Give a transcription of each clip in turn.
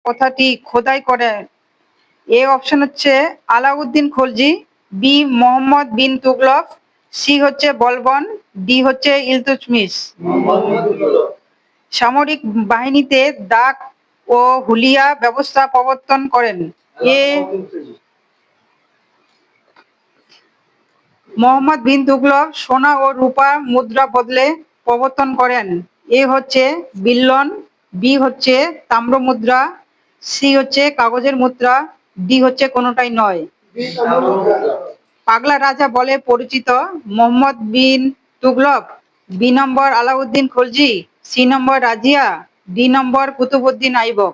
কথাটি খোদাই করেন? এ অপশন হচ্ছে আলাউদ্দিন খলজি, বি মোহাম্মদ বিন তুগলক, সি হচ্ছে বলবন, ডি হচ্ছে ইলতুৎমিশ। সামরিক বাহিনীতে দাগ ও হুলিয়া ব্যবস্থা প্রবর্তন করেন? এ মোহাম্মদ বিন তুগলক সোনা ও রূপা মুদ্রা বদলে প্রবর্তন করেন? এ হচ্ছে বিল্লন, বি হচ্ছে তাম্র মুদ্রা, সি হচ্ছে কাগজের মুদ্রা, ডি হচ্ছে কোনোটাই নয়। পাগলা রাজা বলে পরিচিত? মোহাম্মদ বিন তুগলক, বি নম্বর আলাউদ্দিন খলজি, সি নম্বর রাজিয়া, ডি নম্বর কুতুবউদ্দিন আইবক।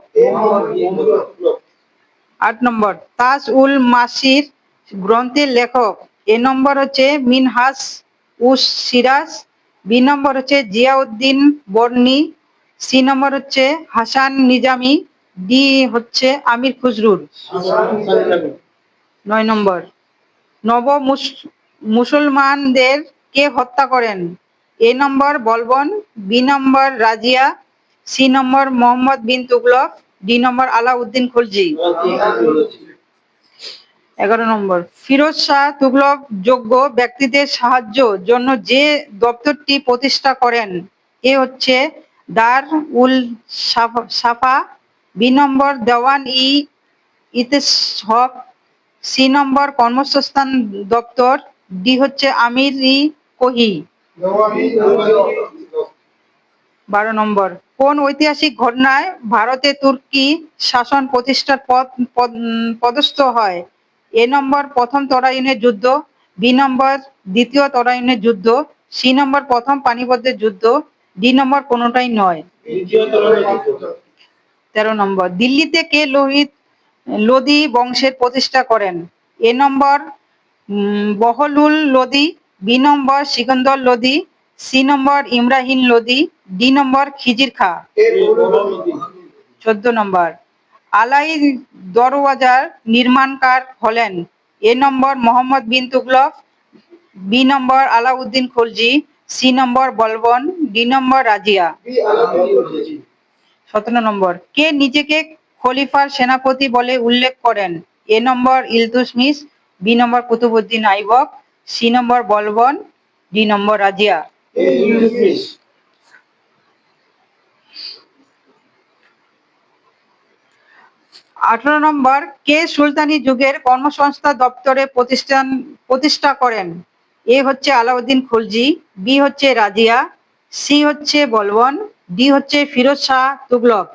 8 নম্বর তাজ উল মাসির গ্রন্থের লেখক? এ নম্বর হচ্ছে মিনহাজ উস সিরাজ, বি নম্বর হচ্ছে জিয়াউদ্দিন বর্নি, সি নম্বর হচ্ছে হাসান নিজামি, ডি হচ্ছে আমির খুসরুর। 9 নম্বর নব মুসলমানদের কে হত্যা করেন? এ নম্বর বলবন, বি নম্বর রাজিয়া, সি নম্বর মোহাম্মদ বিন তুগলক, ডি নম্বর আলাউদ্দিন খলজি। 11 নম্বর ফিরোজ শাহ তুগলক যোগ্য ব্যক্তিদের সাহায্য জন্য যে দপ্তরটি প্রতিষ্ঠা করেন? এ হচ্ছে দার উল সাফা, বি নম্বর দেওয়ান ই ইতেশক, সি নম্বর কর্মসংস্থান দপ্তর, ডি হচ্ছে আমির ই কোহি। 12 নম্বর কোন ঐতিহাসিক ঘটনায় ভারতে তুর্কি শাসন প্রতিষ্ঠার পদস্থ হয়? এ নম্বর প্রথম তরাইনের যুদ্ধ, বি নম্বর দ্বিতীয় তরাইনের যুদ্ধ, সি নম্বর প্রথম পানিপথের যুদ্ধ, ডি নম্বর কোনোটাই নয়। 13 নম্বর দিল্লিতে কে লোদি বংশের প্রতিষ্ঠা করেন? এ নম্বর বহলুল লোদি, বি নম্বর সিকন্দর লোদি, সি নম্বর ইমরাহিম লোদি, ডি নম্বর খিজির খা। 14 নম্বর আলাই দরওয়াজার নির্মাণকার হলেন? এ নম্বর মোহাম্মদ বিন তুগলক, বি নম্বর আলাউদ্দিন খলজি, সি নম্বর বলবন, ডি নম্বর রাজিয়া। 17 নম্বর কে নিজেকে খলিফার সেনাপতি বলে উল্লেখ করেন? এ নম্বর ইলতুৎমিশ, বি নম্বর কুতুবউদ্দিন আইবক, সি নম্বর বলবন, ডি নম্বর রাজিয়া। 18 নম্বর কে সুলতানি যুগের কর্মসংস্থান দপ্তরে প্রতিষ্ঠা করেন? এ হচ্ছে আলাউদ্দিন খলজি, বি হচ্ছে রাজিয়া, সি হচ্ছে বলবন, ডি হচ্ছে ফিরোজ শাহ তুগলক।